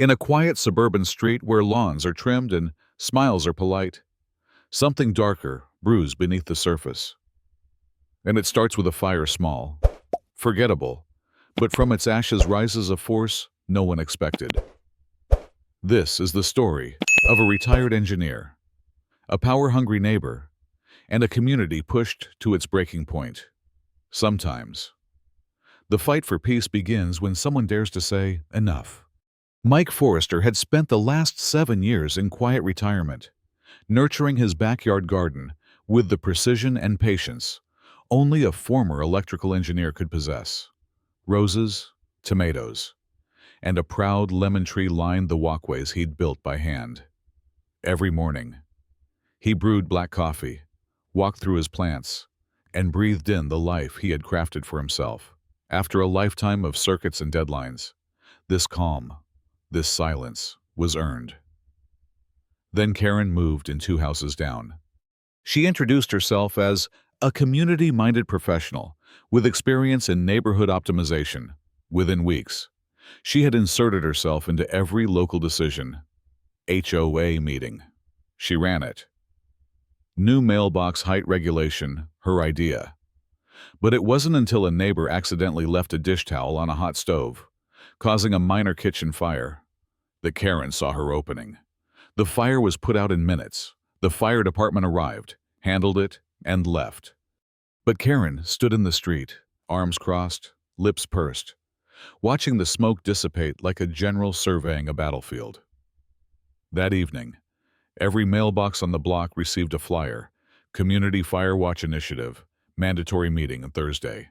In a quiet suburban street where lawns are trimmed and smiles are polite, something darker brews beneath the surface. And it starts with a fire small, forgettable, but from its ashes rises a force no one expected. This is the story of a retired engineer, a power-hungry neighbor, and a community pushed to its breaking point. Sometimes, the fight for peace begins when someone dares to say, enough. Mike Forrester had spent the last 7 years in quiet retirement, nurturing his backyard garden with the precision and patience only a former electrical engineer could possess. Roses, tomatoes, and a proud lemon tree lined the walkways he'd built by hand. Every morning, he brewed black coffee, walked through his plants, and breathed in the life he had crafted for himself. After a lifetime of circuits and deadlines, this calm, this silence was earned. Then Karen moved in 2 houses down. She introduced herself as a community-minded professional with experience in neighborhood optimization. Within weeks, she had inserted herself into every local decision. HOA meeting. She ran it. New mailbox height regulation, her idea. But it wasn't until a neighbor accidentally left a dish towel on a hot stove, causing a minor kitchen fire, that Karen saw her opening. The fire was put out in minutes. The fire department arrived, handled it, and left. But Karen stood in the street, arms crossed, lips pursed, watching the smoke dissipate like a general surveying a battlefield. That evening, every mailbox on the block received a flyer, Community Fire Watch Initiative, mandatory meeting on Thursday.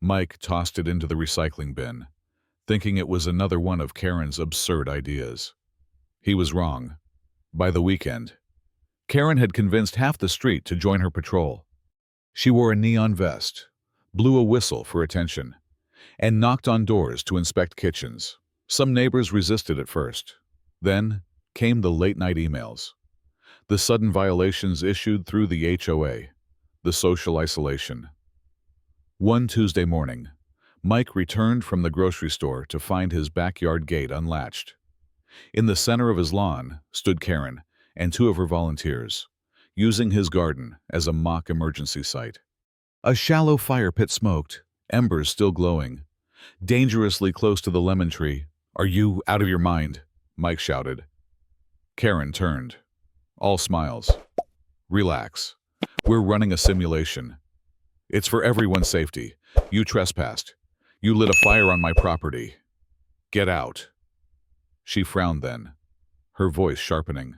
Mike tossed it into the recycling bin, thinking it was another one of Karen's absurd ideas. He was wrong. By the weekend, Karen had convinced half the street to join her patrol. She wore a neon vest, blew a whistle for attention, and knocked on doors to inspect kitchens. Some neighbors resisted at first. Then came the late-night emails, the sudden violations issued through the HOA, the social isolation. One Tuesday morning, Mike returned from the grocery store to find his backyard gate unlatched. In the center of his lawn stood Karen and 2 of her volunteers, using his garden as a mock emergency site. A shallow fire pit smoked, embers still glowing, dangerously close to the lemon tree. "Are you out of your mind?" Mike shouted. Karen turned, all smiles. "Relax. We're running a simulation. It's for everyone's safety. You trespassed. You lit a fire on my property. Get out." She frowned then, her voice sharpening.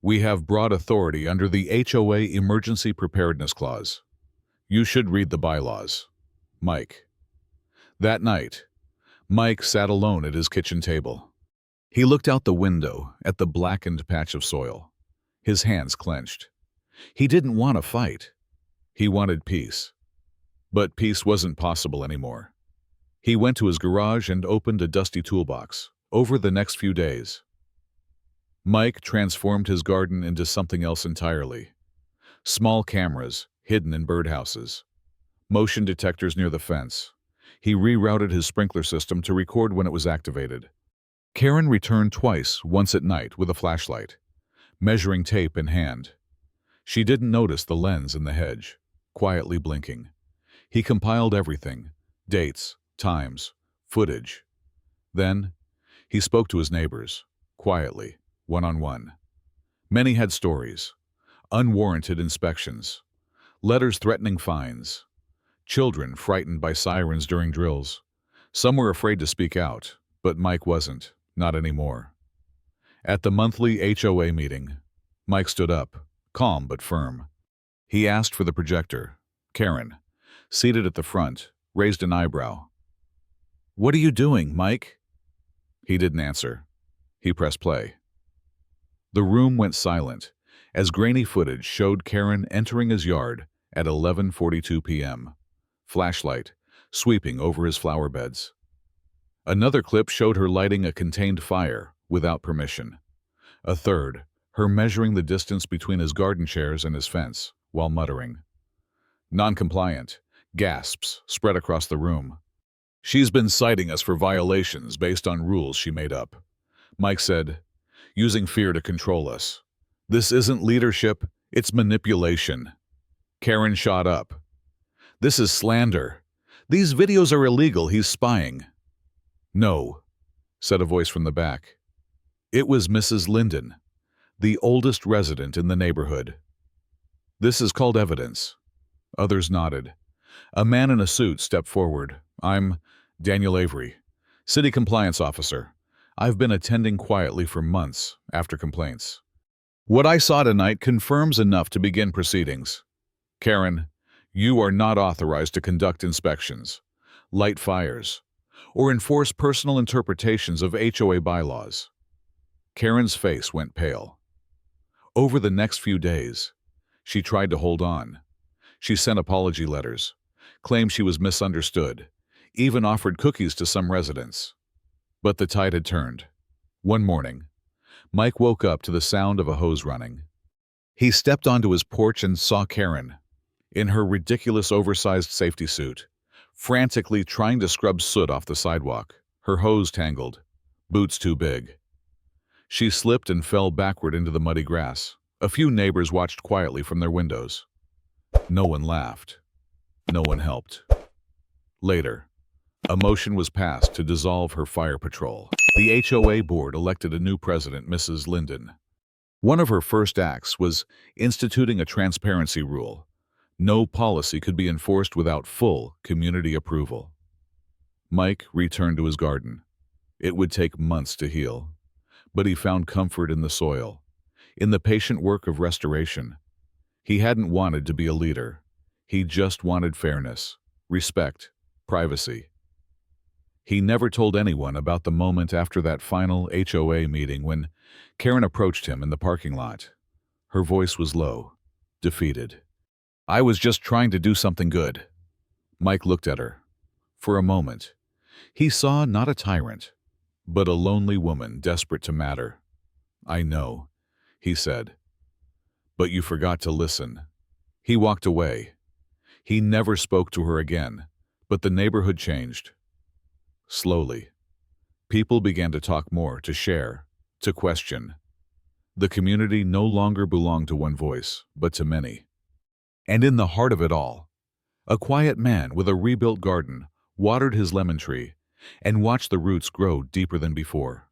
"We have broad authority under the HOA Emergency Preparedness Clause. You should read the bylaws." Mike. That night, Mike sat alone at his kitchen table. He looked out the window at the blackened patch of soil, his hands clenched. He didn't want a fight. He wanted peace. But peace wasn't possible anymore. He went to his garage and opened a dusty toolbox. Over the next few days, Mike transformed his garden into something else entirely. Small cameras hidden in birdhouses, motion detectors near the fence. He rerouted his sprinkler system to record when it was activated. Karen returned twice, once at night with a flashlight, measuring tape in hand. She didn't notice the lens in the hedge, quietly blinking. He compiled everything, dates, times, footage. Then, he spoke to his neighbors, quietly, one-on-one. Many had stories, unwarranted inspections, letters threatening fines, children frightened by sirens during drills. Some were afraid to speak out, but Mike wasn't, not anymore. At the monthly HOA meeting, Mike stood up, calm but firm. He asked for the projector. Karen, seated at the front, raised an eyebrow. "What are you doing, Mike?" He didn't answer. He pressed play. The room went silent as grainy footage showed Karen entering his yard at 11:42 p.m., flashlight sweeping over his flower beds. Another clip showed her lighting a contained fire without permission. A third, her measuring the distance between his garden chairs and his fence while muttering. "Non-compliant." Gasps spread across the room. She's been citing us for violations based on rules she made up, Mike said, using fear to control us. This isn't leadership, it's manipulation. Karen shot up. This is slander. These videos are illegal, he's spying. No, said a voice from the back. It was Mrs. Linden, the oldest resident in the neighborhood. This is called evidence. Others nodded. A man in a suit stepped forward. I'm Daniel Avery, City Compliance Officer. I've been attending quietly for months after complaints. What I saw tonight confirms enough to begin proceedings. Karen, you are not authorized to conduct inspections, light fires, or enforce personal interpretations of HOA bylaws. Karen's face went pale. Over the next few days, she tried to hold on. She sent apology letters, claimed she was misunderstood, even offered cookies to some residents. But the tide had turned. One morning, Mike woke up to the sound of a hose running. He stepped onto his porch and saw Karen, in her ridiculous oversized safety suit, frantically trying to scrub soot off the sidewalk, her hose tangled, boots too big. She slipped and fell backward into the muddy grass. A few neighbors watched quietly from their windows. No one laughed. No one helped. Later, a motion was passed to dissolve her fire patrol. The HOA board elected a new president, Mrs. Linden. One of her first acts was instituting a transparency rule. No policy could be enforced without full community approval. Mike returned to his garden. It would take months to heal, but he found comfort in the soil, in the patient work of restoration. He hadn't wanted to be a leader. He just wanted fairness, respect, privacy. He never told anyone about the moment after that final HOA meeting when Karen approached him in the parking lot. Her voice was low, defeated. I was just trying to do something good. Mike looked at her. For a moment, he saw not a tyrant, but a lonely woman desperate to matter. I know, he said. But you forgot to listen. He walked away. He never spoke to her again, but the neighborhood changed. Slowly, people began to talk more, to share, to question. The community no longer belonged to one voice, but to many. And in the heart of it all, a quiet man with a rebuilt garden watered his lemon tree and watched the roots grow deeper than before.